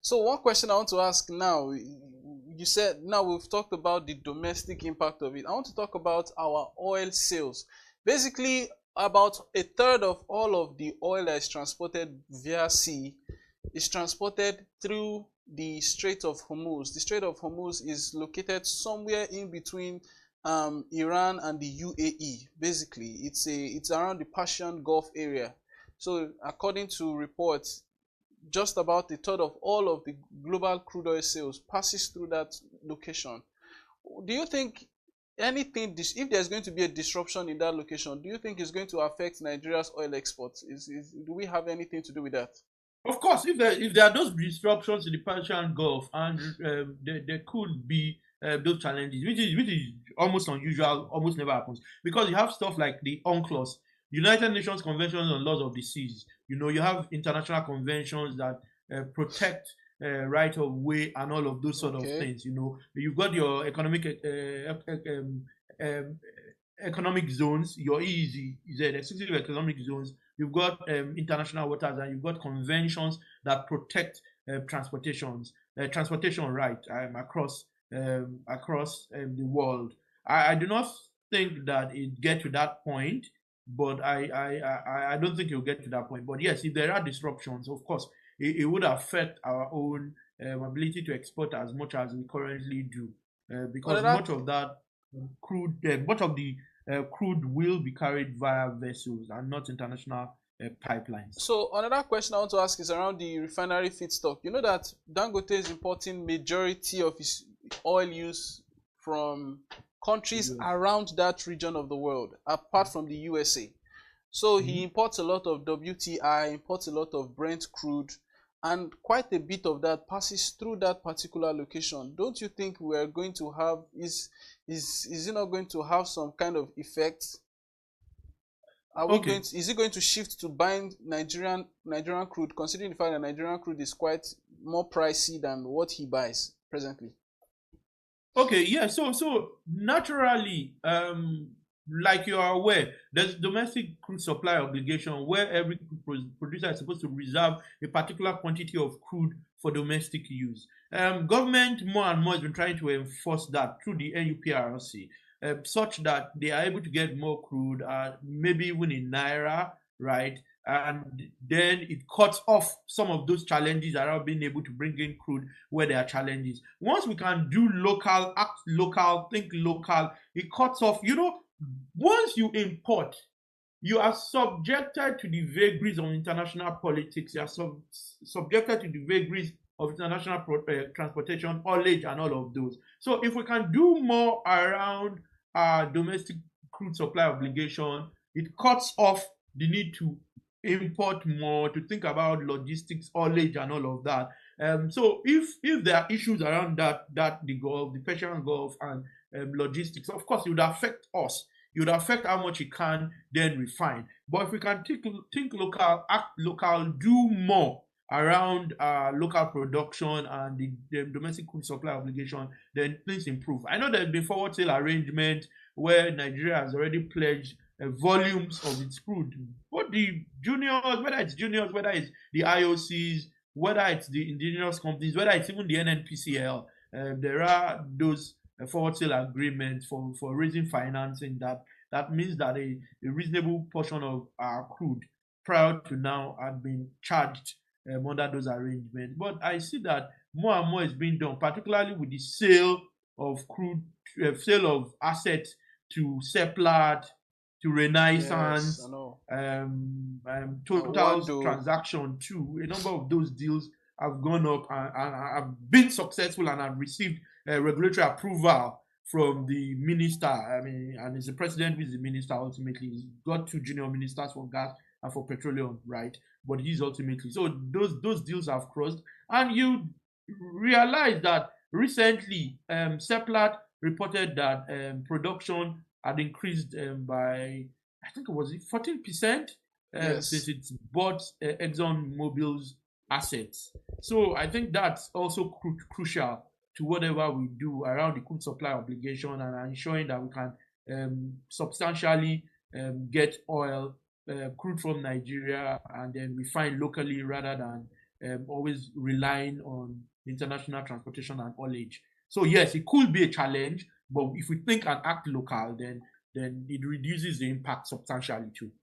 So one question I want to ask now, you said now we've talked about the domestic impact of it. I want to talk about our oil sales. Basically, about a third of all of the oil that is transported via sea is transported through the Strait of Hormuz. The Strait of Hormuz is located somewhere in between Iran and the UAE. Basically, it's around the Persian Gulf area. So, according to reports, just about a third of all of the global crude oil sales passes through that location. Do you think anything, if there's going to be a disruption in that location, do you think it's going to affect Nigeria's oil exports? Do we have anything to do with that? Of course, if there are those disruptions in the Persian Gulf, and there could be those challenges, which is almost unusual, almost never happens, because you have stuff like the UNCLOS, United Nations Convention on Laws of the Seas. You have international conventions that protect right of way and all of those sort of Okay. things. You've got your um, economic zones, your EEZ, exclusive economic zones. You've got international waters, and you've got conventions that protect transportation right across the world. I do not think that it get to that point, but I don't think it will get to that point. But yes, if there are disruptions, of course, it would affect our own ability to export as much as we currently do, because Another much of the crude will be carried via vessels and not international pipelines. So another question I want to ask is around the refinery feedstock. You know that Dangote is importing majority of his oil use from countries Yes. around that region of the world, apart from the USA. So he Mhm. imports a lot of WTI, imports a lot of Brent crude, and quite a bit of that passes through that particular location. Don't you think we are going to have is it not going to have some kind of effect? Are we going Okay. to, is it going to shift to buying Nigerian crude, considering the fact that Nigerian crude is quite more pricey than what he buys presently? Okay, yeah. So naturally, like you are aware, there's domestic crude supply obligation where every producer is supposed to reserve a particular quantity of crude for domestic use. Government more and more has been trying to enforce that through the NUPRC, such that they are able to get more crude, maybe even in naira, right? And then it cuts off some of those challenges around being able to bring in crude where there are challenges. Once we can do local, act local, think local, it cuts off. Once you import, you are subjected to the vagaries of international politics. You are subjected to the vagaries of international transportation, haulage, and all of those. So if we can do more around our domestic crude supply obligation, it cuts off the need to import more, to think about logistics, haulage, and all of that. So if there are issues around that the Gulf, the Persian Gulf, and logistics, of course, it would affect us. It would affect how much it can then refine. But if we can think local, act local, do more around local production and the domestic crude supply obligation, then things improve. I know there's been forward sale arrangement where Nigeria has already pledged volumes of its crude. Both the juniors, whether it's the IOCs, whether it's the indigenous companies, whether it's even the NNPCL, there are those forward sale agreements for raising financing that means that a reasonable portion of our crude prior to now had been charged under those arrangements. But I see that more and more is being done, particularly with the sale of crude, sale of assets to Seplat, to Yes, I Renaissance, know. Total's Wando. transaction too. A number of those deals have gone up and have been successful and have received regulatory approval from the minister. I mean, and it's the president who is the minister ultimately. He's got two junior ministers for gas and for petroleum, right? But he's ultimately, so those deals have crossed, and you realize that recently, Seplat reported that production had increased by, I think it was 14% since Yes. it's bought Exxon Mobil's assets. So I think that's also crucial to whatever we do around the crude supply obligation and ensuring that we can substantially get oil, crude from Nigeria, and then refine locally rather than always relying on international transportation and haulage. So yes, it could be a challenge, but if we think and act local, then it reduces the impact substantially too.